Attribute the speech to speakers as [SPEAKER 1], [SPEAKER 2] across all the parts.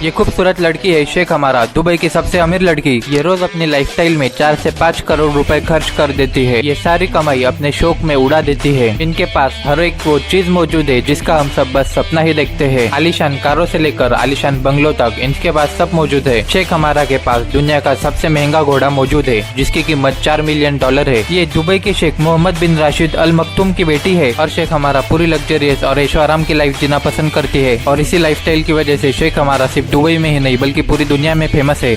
[SPEAKER 1] ये खूबसूरत लड़की है शेख हमारा, दुबई की सबसे अमीर लड़की। ये रोज अपनी लाइफस्टाइल में 4 से 5 करोड़ रुपए खर्च कर देती है। ये सारी कमाई अपने शौक में उड़ा देती है। इनके पास हर एक वो चीज मौजूद है जिसका हम सब बस सपना ही देखते हैं। आलीशान कारों से लेकर आलीशान बंगलों तक इनके पास सब मौजूद है। शेख हमारा के पास दुनिया का सबसे महंगा घोड़ा मौजूद है जिसकी कीमत $4 मिलियन है। ये दुबई के शेख मोहम्मद बिन राशिद अल मखतूम की बेटी है और शेख हमारा पूरी लग्जरियस और ऐशो आराम की लाइफ जीना पसंद करती है। और इसी लाइफस्टाइल की वजह से शेख हमारा सिर्फ दुबई में ही नहीं बल्कि पूरी दुनिया में फेमस है।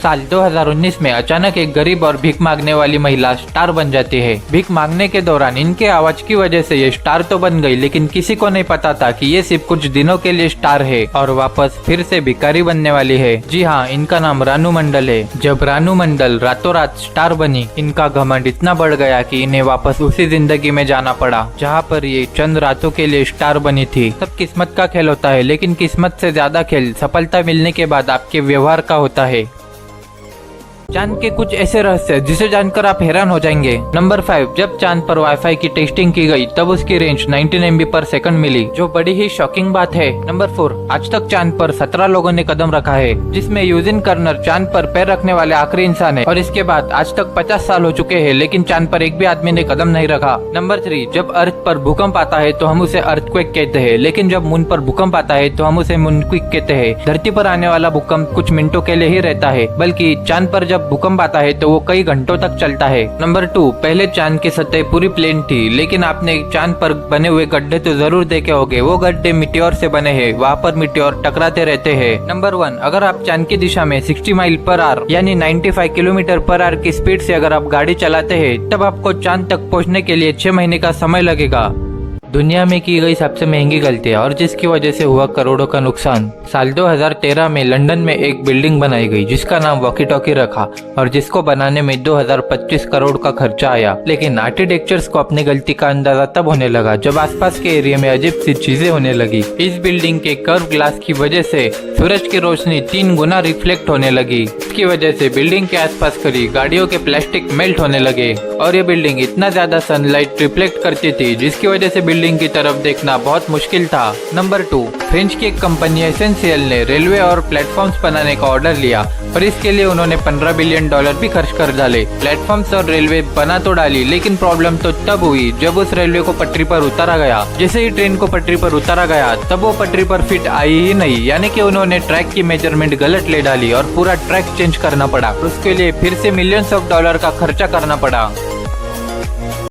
[SPEAKER 1] साल 2019 में अचानक एक गरीब और भीख मांगने वाली महिला स्टार बन जाती है। भीख मांगने के दौरान इनके आवाज की वजह से ये स्टार तो बन गई, लेकिन किसी को नहीं पता था कि ये सिर्फ कुछ दिनों के लिए स्टार है और वापस फिर से भिखारी बनने वाली है। जी हाँ, इनका नाम रानू मंडल है। जब रानू मंडल रातों रात स्टार बनी, इनका घमंड इतना बढ़ गया कि इन्हें वापस उसी जिंदगी में जाना पड़ा जहाँ पर ये चंद रातों के लिए स्टार बनी थी। सब किस्मत का खेल होता है, लेकिन किस्मत से ज्यादा खेल सफलता मिलने के बाद आपके व्यवहार का होता है। चांद के कुछ ऐसे रहस्य जिसे जानकर आप हैरान हो जाएंगे। नंबर 5, जब चांद पर वाईफाई की टेस्टिंग की गई तब उसकी रेंज 19 MB पर सेकंड मिली, जो बड़ी ही शॉकिंग बात है। नंबर 4, आज तक चांद पर 17 लोगों ने कदम रखा है, जिसमें यूजिन कर्नर चांद पर पैर रखने वाले आखिरी इंसान है। और इसके बाद आज तक 50 साल हो चुके हैं, लेकिन चांद पर एक भी आदमी ने कदम नहीं रखा। नंबर 3, जब अर्थ पर भूकंप आता है तो हम उसे अर्थक्वेक कहते हैं, लेकिन जब मून पर भूकंप आता है तो हम उसे मूनक्वेक कहते हैं। धरती पर आने वाला भूकंप कुछ मिनटों के लिए ही रहता है, बल्कि चांद पर जब भूकंप आता है तो वो कई घंटों तक चलता है। नंबर 2, पहले चांद की सतह पूरी प्लेन थी, लेकिन आपने चांद पर बने हुए गड्ढे तो जरूर देखे होंगे। वो गड्ढे मिट्योर से बने हैं, वहाँ पर मिट्योर टकराते रहते हैं। नंबर 1, अगर आप चांद की दिशा में 60 माइल पर आवर यानी 95 किलोमीटर पर आवर की स्पीड से अगर आप गाड़ी चलाते हैं, तब आपको चांद तक पहुँचने के लिए 6 महीने का समय लगेगा। दुनिया में की गई सबसे महंगी गलतियां और जिसकी वजह से हुआ करोड़ों का नुकसान। साल 2013 में लंदन में एक बिल्डिंग बनाई गई जिसका नाम वॉकी टॉकी रखा और जिसको बनाने में 2025 करोड़ का खर्चा आया। लेकिन आर्किटेक्चर्स को अपनी गलती का अंदाजा तब होने लगा जब आसपास के एरिया में अजीब सी चीजें होने लगी। इस बिल्डिंग के कर्व ग्लास की वजह से सूरज की रोशनी 3 गुना रिफ्लेक्ट होने लगी। इसकी वजह से बिल्डिंग के आसपास खड़ी गाड़ियों के प्लास्टिक मेल्ट होने लगे और ये बिल्डिंग इतना ज्यादा सनलाइट रिफ्लेक्ट करती थी जिसकी वजह से बिल्डिंग की तरफ देखना बहुत मुश्किल था। नंबर 2, फ्रेंच की एक कंपनी एसेंशियल ने रेलवे और प्लेटफॉर्म्स बनाने का ऑर्डर लिया और इसके लिए उन्होंने $15 बिलियन भी खर्च कर डाले। प्लेटफॉर्म्स और रेलवे बना तो डाली, लेकिन प्रॉब्लम तो तब हुई जब उस रेलवे को पटरी पर उतारा गया। जैसे ही ट्रेन को पटरी पर उतारा गया तब वो पटरी पर फिट आई ही नहीं, यानी कि उन्होंने ट्रैक की मेजरमेंट गलत ले डाली और पूरा ट्रैक चेंज करना पड़ा। उसके लिए फिर से $मिलियंस का खर्चा करना पड़ा।